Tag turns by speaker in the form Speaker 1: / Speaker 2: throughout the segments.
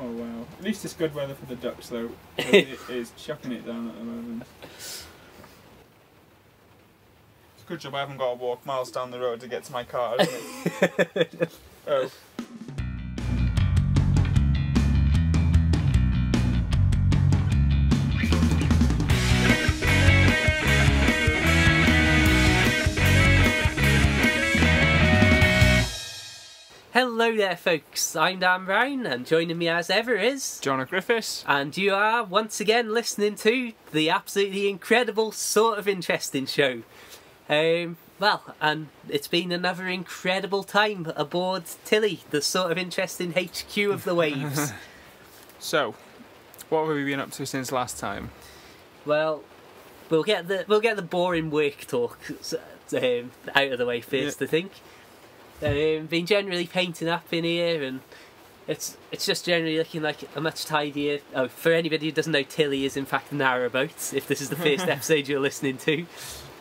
Speaker 1: Oh wow. At least it's good weather for the ducks though. It is chucking it down at the moment. It's a good job I haven't got to walk miles down the road to get to my car, isn't it? Oh.
Speaker 2: Hello there folks, I'm Dan Brown and joining me as ever is
Speaker 1: John Griffiths.
Speaker 2: And you are once again listening to the absolutely incredible Sort of Interesting show. Well, and it's been another incredible time aboard Tilly, the Sort of Interesting HQ of the waves.
Speaker 1: So, what have we been up to since last time?
Speaker 2: Well, we'll get the boring work talk out of the way first, I think. Been generally painting up in here, and it's just generally looking like a much tidier. Oh, for anybody who doesn't know, Tilly is in fact a narrowboat. If this is the first episode you're listening to,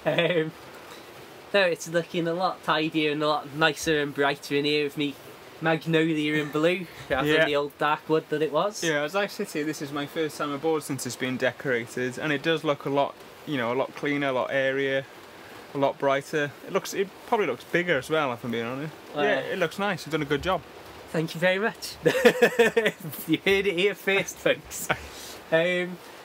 Speaker 2: no, it's looking a lot tidier and a lot nicer and brighter in here with me magnolia and blue rather than the old dark wood that it was.
Speaker 1: Yeah, as I sit here, this is my first time aboard since it's been decorated, and it does look a lot, a lot cleaner, a lot airier. A lot brighter. It probably looks bigger as well, if I'm being honest. Yeah, it looks nice. You've done a good job.
Speaker 2: Thank you very much. You heard it here first, folks.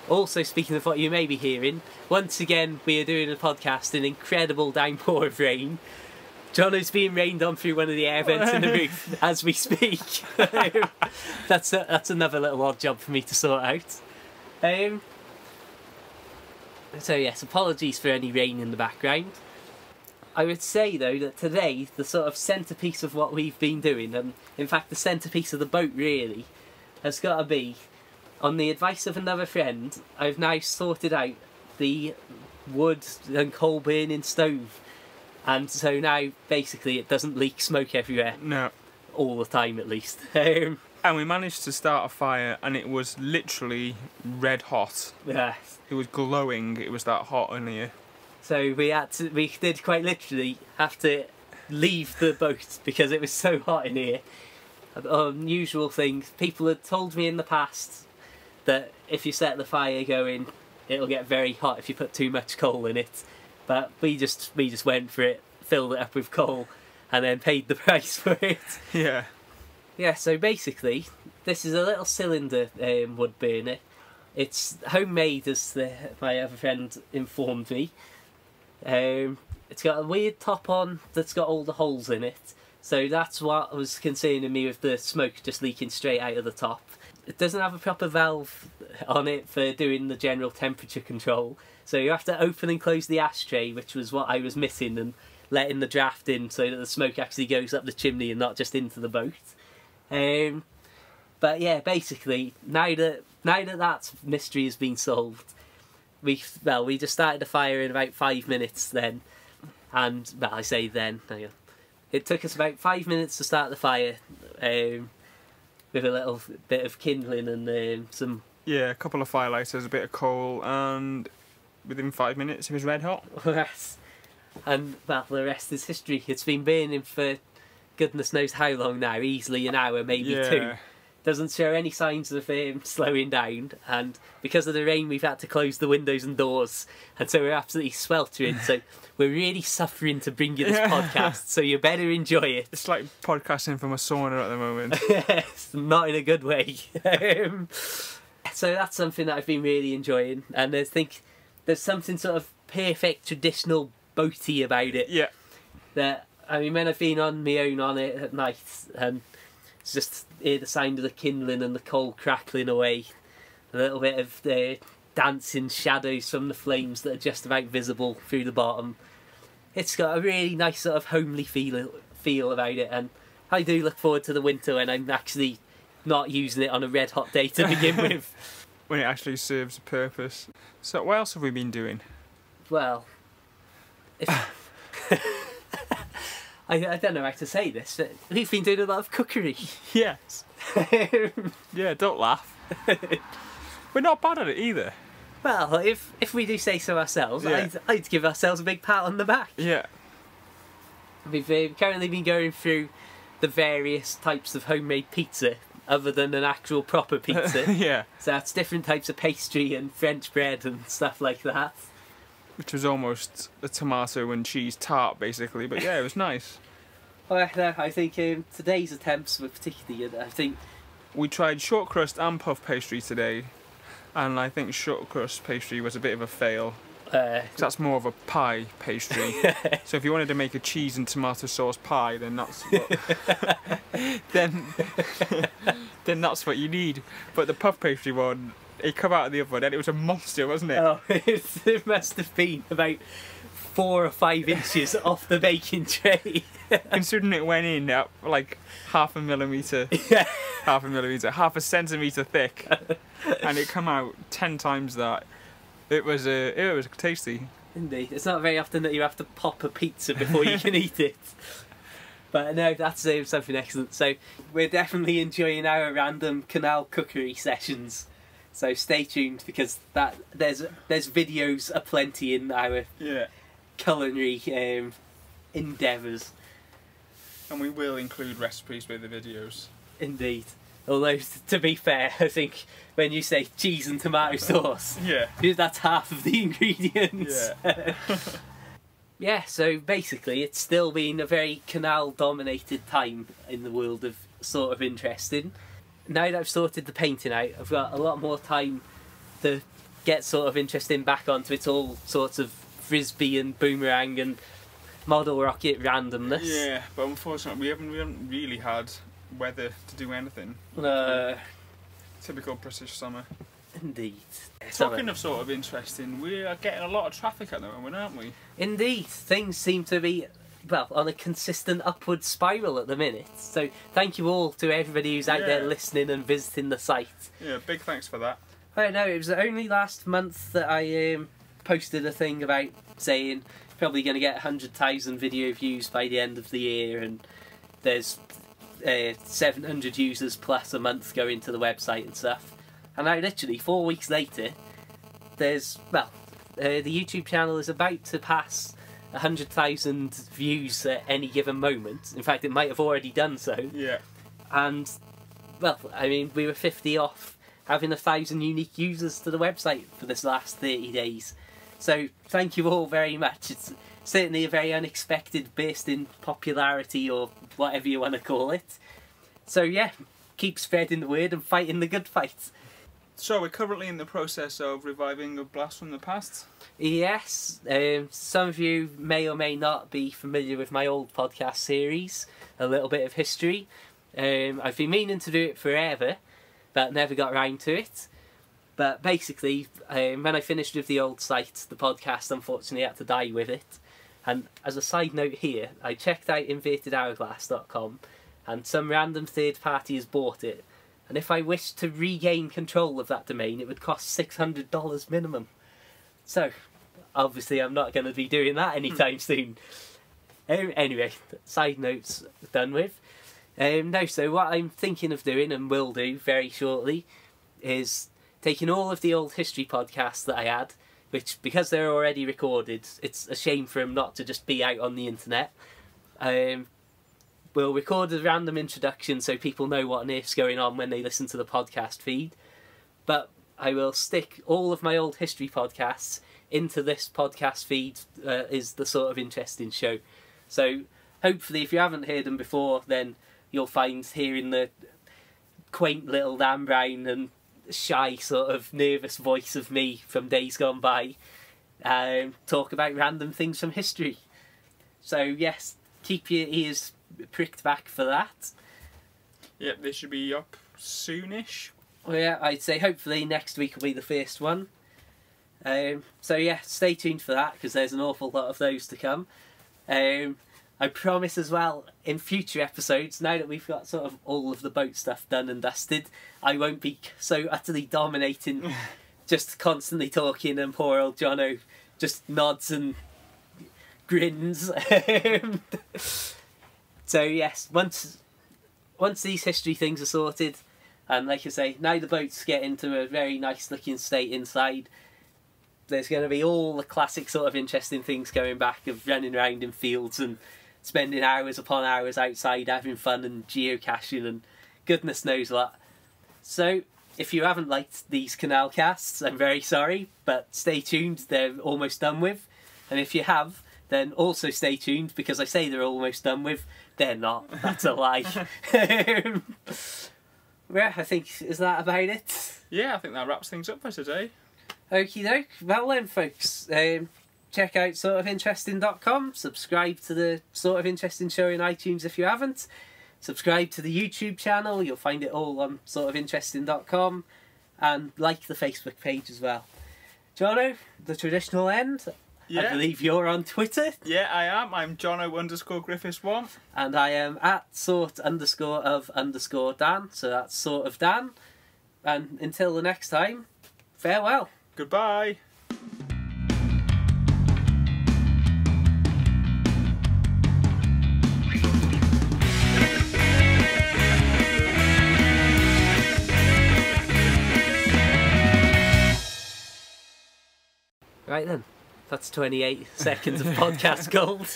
Speaker 2: Also, speaking of what you may be hearing, once again we are doing a podcast in incredible downpour of rain. John is being rained on through one of the air vents in the roof as we speak. That's another little odd job for me to sort out. So yes, apologies for any rain in the background. I would say though that today the sort of centrepiece of what we've been doing, and in fact the centrepiece of the boat really, has got to be, on the advice of another friend, I've now sorted out the wood and coal burning stove. And so now basically it doesn't leak smoke everywhere.
Speaker 1: No.
Speaker 2: All the time at least.
Speaker 1: And we managed to start a fire, and it was literally red hot.
Speaker 2: Yes.
Speaker 1: It was glowing. It was that hot in here.
Speaker 2: So we did quite literally have to leave the boat because it was so hot in here. An unusual thing. People had told me in the past that if you set the fire going, it'll get very hot if you put too much coal in it. But we just went for it, filled it up with coal, and then paid the price for it.
Speaker 1: Yeah.
Speaker 2: Yeah, so basically, this is a little cylinder wood burner. It's homemade, as my other friend informed me. It's got a weird top on that's got all the holes in it. So that's what was concerning me with the smoke just leaking straight out of the top. It doesn't have a proper valve on it for doing the general temperature control. So you have to open and close the ashtray, which was what I was missing, and letting the draft in so that the smoke actually goes up the chimney and not just into the boat. But yeah, basically, now that that mystery has been solved, we just started the fire in about 5 minutes then, and well, I say then, it took us about 5 minutes to start the fire, with a little bit of kindling and some. Yeah,
Speaker 1: a couple of firelighters, a bit of coal, and within 5 minutes it was red hot.
Speaker 2: Yes, and well, the rest is history. It's been burning for goodness knows how long now, easily an hour, maybe two. Doesn't show any signs of slowing down, and because of the rain we've had to close the windows and doors, and so we're absolutely sweltering, so we're really suffering to bring you this podcast, so you better enjoy it.
Speaker 1: It's like podcasting from a sauna at the moment.
Speaker 2: Yes, not in a good way. So that's something that I've been really enjoying, and I think there's something sort of perfect traditional boaty about it.
Speaker 1: Yeah.
Speaker 2: That, I mean, when I've been on my own on it at night, and it's just hear the sound of the kindling and the coal crackling away, a little bit of the dancing shadows from the flames that are just about visible through the bottom. It's got a really nice sort of homely feel about it, and I do look forward to the winter when I'm actually not using it on a red hot day to begin with.
Speaker 1: When it actually serves a purpose. So what else have we been doing?
Speaker 2: Well, I don't know how to say this, but we've been doing a lot of cookery.
Speaker 1: Yes. Yeah, don't laugh. We're not bad at it either.
Speaker 2: Well, if we do say so ourselves, yeah. I'd give ourselves a big pat on the back.
Speaker 1: Yeah.
Speaker 2: We've currently been going through the various types of homemade pizza other than an actual proper pizza.
Speaker 1: Yeah.
Speaker 2: So that's different types of pastry and French bread and stuff like that.
Speaker 1: Which was almost a tomato and cheese tart, basically. But yeah, it was nice.
Speaker 2: Well, I think today's attempts were particularly good. I think
Speaker 1: we tried short crust and puff pastry today, and I think short crust pastry was a bit of a fail. 'Cause that's more of a pie pastry. So if you wanted to make a cheese and tomato sauce pie, then that's what, then that's what you need. But the puff pastry one, it come out of the oven and it was a monster, wasn't it?
Speaker 2: Oh, it must have been about 4 or 5 inches off the baking tray.
Speaker 1: Considering it went in at like half a centimetre thick, and it come out 10 times that. It was tasty.
Speaker 2: Indeed, it's not very often that you have to pop a pizza before you can eat it. But no, that's something excellent. So we're definitely enjoying our random canal cookery sessions. So stay tuned, because there's videos aplenty in our culinary endeavours.
Speaker 1: And we will include recipes with the videos.
Speaker 2: Indeed. Although, to be fair, I think when you say cheese and tomato sauce, that's half of the ingredients.
Speaker 1: Yeah.
Speaker 2: Yeah, so basically it's still been a very canal-dominated time in the world of sort of interesting. Now that I've sorted the painting out, I've got a lot more time to get sort of interesting back onto it, all sorts of frisbee and boomerang and model rocket randomness.
Speaker 1: Yeah, but unfortunately we haven't really had weather to do anything. Typical British summer.
Speaker 2: Indeed.
Speaker 1: Talking of sort of interesting, we are getting a lot of traffic at the moment, aren't we?
Speaker 2: Indeed. Things seem to be, well, on a consistent upward spiral at the minute. So thank you all to everybody who's out there listening and visiting the site.
Speaker 1: Yeah, big thanks for that.
Speaker 2: I don't know, it was only last month that I posted a thing about saying probably going to get 100,000 video views by the end of the year, and there's 700 users plus a month going to the website and stuff. And now literally 4 weeks later, there's, well, the YouTube channel is about to pass 100,000 views at any given moment. In fact, it might have already done so.
Speaker 1: Yeah.
Speaker 2: And, well, I mean, we were 50 off having 1,000 unique users to the website for this last 30 days. So thank you all very much. It's certainly a very unexpected burst in popularity, or whatever you want to call it. So yeah, keep spreading the word and fighting the good fight.
Speaker 1: So we're currently in the process of reviving a blast from the past.
Speaker 2: Yes, some of you may or may not be familiar with my old podcast series, A Little Bit of History. I've been meaning to do it forever, but never got round to it. But basically, when I finished with the old site, the podcast unfortunately had to die with it. And as a side note here, I checked out invertedhourglass.com, and some random third party has bought it. And if I wished to regain control of that domain, it would cost $600 minimum. So, obviously I'm not going to be doing that anytime soon. Anyway, side notes done with. No, so what I'm thinking of doing, and will do very shortly, is taking all of the old history podcasts that I had, which, because they're already recorded, it's a shame for them not to just be out on the internet. We'll record a random introduction so people know what on earth's going on when they listen to the podcast feed. But I will stick all of my old history podcasts into this podcast feed, is the sort of interesting show. So hopefully if you haven't heard them before, then you'll find hearing the quaint little Dan Brown and shy sort of nervous voice of me from days gone by talk about random things from history. So yes, keep your ears pricked back for that.
Speaker 1: Yep, they should be up soonish.
Speaker 2: Well, yeah, I'd say hopefully next week will be the first one. So yeah, stay tuned for that, because there's an awful lot of those to come. I promise as well, in future episodes, now that we've got sort of all of the boat stuff done and dusted, I won't be so utterly dominating, just constantly talking, and poor old Jono just nods and grins. So yes, once these history things are sorted, and like I say, now the boats get into a very nice looking state inside, there's going to be all the classic sort of interesting things going back, of running around in fields and spending hours upon hours outside having fun and geocaching and goodness knows what. So, if you haven't liked these Canal casts, I'm very sorry, but stay tuned, they're almost done with. And if you have, then also stay tuned, because I say they're almost done with, they're not. That's a lie. Yeah, I think, is that about it?
Speaker 1: Yeah, I think that wraps things up for today.
Speaker 2: Okie doke. Well then, folks, check out sortofinteresting.com, subscribe to the Sort of Interesting show in iTunes if you haven't, subscribe to the YouTube channel, you'll find it all on sortofinteresting.com, and like the Facebook page as well. Jono, the traditional end.
Speaker 1: Yeah.
Speaker 2: I believe you're on Twitter.
Speaker 1: Yeah, I am. I'm Jono_Griffiths1.
Speaker 2: And I am at sort_of_Dan, so that's sort of Dan. And until the next time, farewell.
Speaker 1: Goodbye.
Speaker 2: Right then, that's 28 seconds of podcast gold.